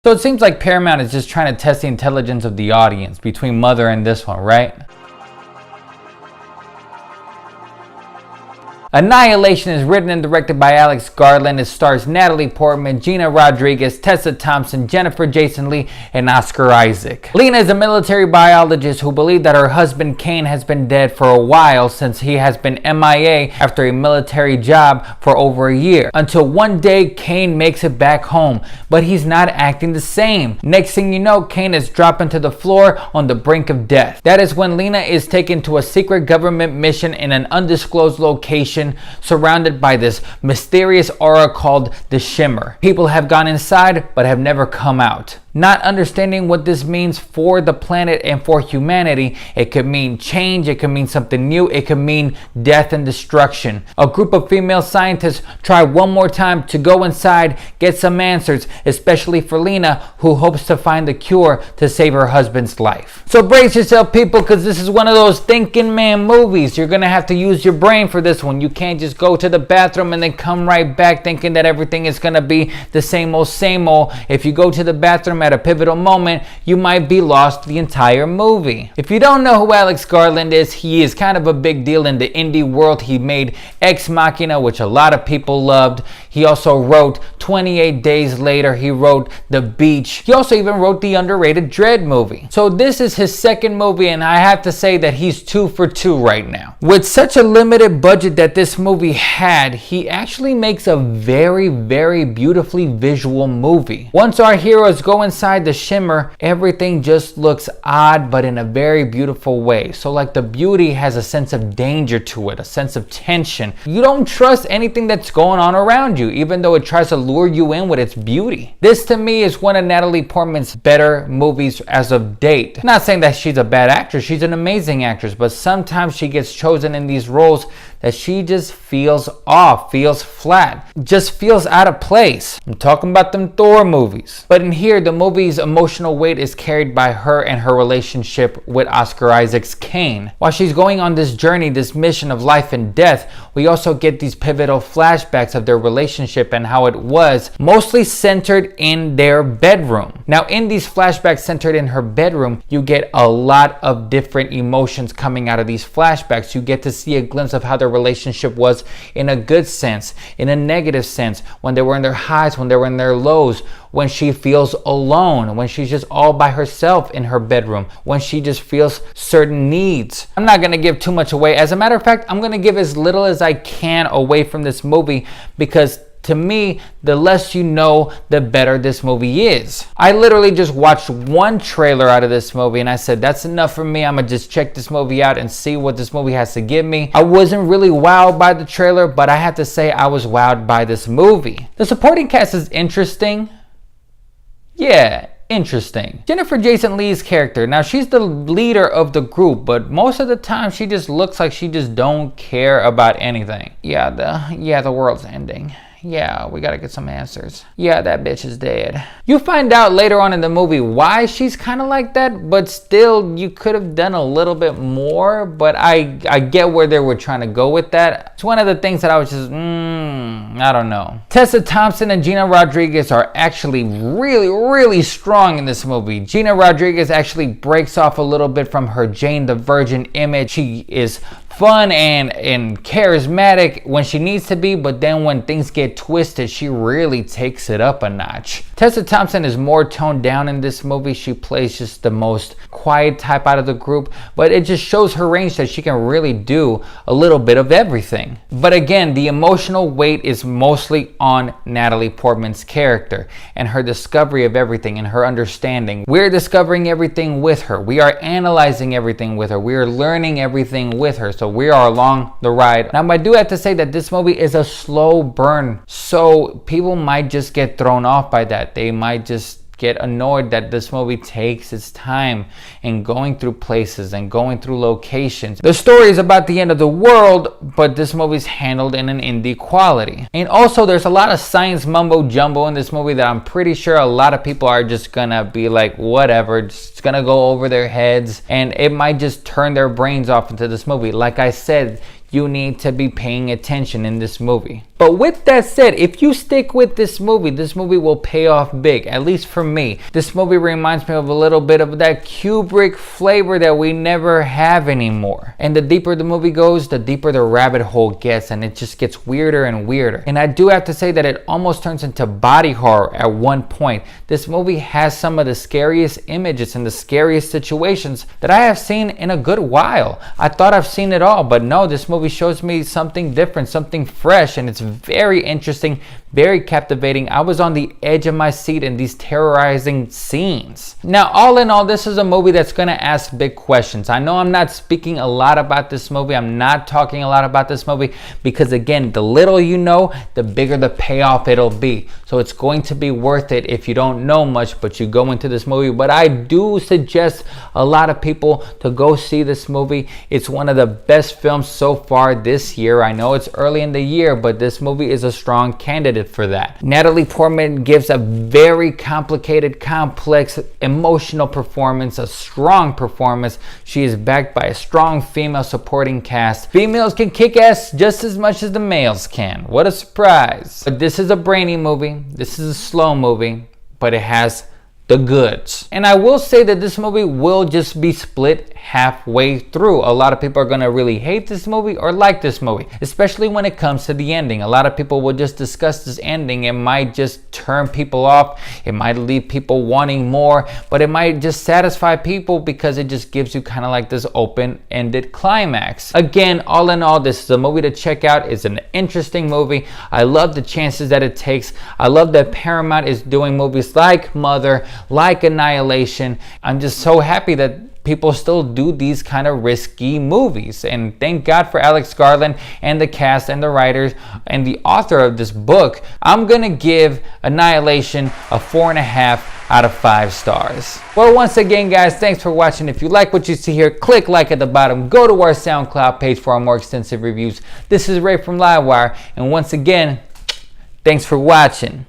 So it seems like Paramount is just trying to test the intelligence of the audience between Mother and this one, right? Annihilation is written and directed by Alex Garland. It stars Natalie Portman, Gina Rodriguez, Tessa Thompson, Jennifer Jason Leigh, and Oscar Isaac. Lena is a military biologist who believes that her husband Kane has been dead for a while since he has been MIA after a military job for over a year. Until one day Kane makes it back home, but he's not acting the same. Next thing you know, Kane is dropping to the floor on the brink of death. That is when Lena is taken to a secret government mission in an undisclosed location surrounded by this mysterious aura called the Shimmer. People have gone inside but have never come out. Not understanding what this means for the planet and for humanity, it could mean change, it could mean something new, it could mean death and destruction. A group of female scientists try one more time to go inside, get some answers, especially for Lena, who hopes to find the cure to save her husband's life. So brace yourself, people, because this is one of those thinking man movies. You're gonna have to use your brain for this one. You can't just go to the bathroom and then come right back thinking that everything is gonna be the same old. If you go to the bathroom at a pivotal moment, you might be lost the entire movie. If you don't know who Alex Garland is, he is kind of a big deal in the indie world. He made Ex Machina, which a lot of people loved. He also wrote 28 Days Later. He wrote The Beach. He also even wrote the underrated Dread movie. So this is his second movie, and I have to say that he's 2 for 2 right now. With such a limited budget that this movie had, he actually makes a very, very beautifully visual movie. Once our heroes go inside the Shimmer, everything just looks odd, but in a very beautiful way. So like the beauty has a sense of danger to it, a sense of tension. You don't trust anything that's going on around you, even though it tries to lure you in with its beauty. This to me is one of Natalie Portman's better movies as of date. I'm not saying that she's a bad actress, she's an amazing actress, but sometimes she gets chosen in these roles that she just feels off, feels flat, just feels out of place. I'm talking about them Thor movies. But in here, the movie's emotional weight is carried by her and her relationship with Oscar Isaac's Kane. While she's going on this journey, this mission of life and death, we also get these pivotal flashbacks of their relationship and how it was mostly centered in their bedroom. Now, in these flashbacks centered in her bedroom, you get a lot of different emotions coming out of these flashbacks. You get to see a glimpse of how their relationship was in a good sense, in a negative sense, when they were in their highs, when they were in their lows, when she feels alone, when she's just all by herself in her bedroom, when she just feels certain needs. I'm not going to give too much away. As a matter of fact, I'm going to give as little as I can away from this movie, because to me, the less you know, the better this movie is. I literally just watched one trailer out of this movie and I said, that's enough for me. I'm gonna just check this movie out and see what this movie has to give me. I wasn't really wowed by the trailer, but I have to say I was wowed by this movie. The supporting cast is interesting. Yeah, interesting. Jennifer Jason Leigh's character, now she's the leader of the group, but most of the time she just looks like she just don't care about anything. Yeah, the world's ending. Yeah, we gotta get some answers. Yeah, that bitch is dead. You find out later on in the movie why she's kind of like that, but still, you could have done a little bit more, but I get where they were trying to go with that. It's one of the things that I was just, I don't know. Tessa Thompson and Gina Rodriguez are actually really, really strong in this movie. Gina Rodriguez actually breaks off a little bit from her Jane the Virgin image. She is fun and charismatic when she needs to be, but then when things get twisted, she really takes it up a notch. Tessa Thompson is more toned down in this movie. She plays just the most quiet type out of the group, but it just shows her range that she can really do a little bit of everything. But again, the emotional weight is mostly on Natalie Portman's character and her discovery of everything and her understanding. We're discovering everything with her. We are analyzing everything with her. We are learning everything with her. So we are along the ride. Now, I do have to say that this movie is a slow burn. So people might just get thrown off by that. They might just get annoyed that this movie takes its time in going through places and going through locations. The story is about the end of the world, but this movie's handled in an indie quality. And also there's a lot of science mumbo jumbo in this movie that I'm pretty sure a lot of people are just gonna be like, whatever, it's gonna go over their heads, and it might just turn their brains off into this movie. Like I said, you need to be paying attention in this movie. But with that said, if you stick with this movie will pay off big, at least for me. This movie reminds me of a little bit of that Kubrick flavor that we never have anymore. And the deeper the movie goes, the deeper the rabbit hole gets, and it just gets weirder and weirder. And I do have to say that it almost turns into body horror at one point. This movie has some of the scariest images and the scariest situations that I have seen in a good while. I thought I've seen it all, but no, this movie shows me something different, something fresh, and it's very interesting, very captivating. I was on the edge of my seat in these terrorizing scenes. Now, all in all, this is a movie that's going to ask big questions. I know I'm not speaking a lot about this movie. I'm not talking a lot about this movie because, again, the little you know, the bigger the payoff it'll be. So it's going to be worth it if you don't know much, but you go into this movie. But I do suggest a lot of people to go see this movie. It's one of the best films so far this year. I know it's early in the year, but this movie is a strong candidate for that. Natalie Portman gives a very complicated, complex, emotional performance, a strong performance. She is backed by a strong female supporting cast. Females can kick ass just as much as the males can. What a surprise. But this is a brainy movie. This is a slow movie, but it has the goods. And I will say that this movie will just be split halfway through. A lot of people are going to really hate this movie or like this movie, especially when it comes to the ending. A lot of people will just discuss this ending. It might just turn people off. It might leave people wanting more, but it might just satisfy people because it just gives you kind of like this open-ended climax. Again, all in all, this is a movie to check out. It's an interesting movie. I love the chances that it takes. I love that Paramount is doing movies like Mother, like Annihilation. I'm just so happy that people still do these kind of risky movies, and thank God for Alex Garland and the cast and the writers and the author of this book. I'm gonna give Annihilation a 4.5 out of 5 stars. Well, once again, guys, thanks for watching. If you like what you see here, click like at the bottom. Go to our SoundCloud page for our more extensive reviews. This is Ray from LiveWire, and once again, thanks for watching.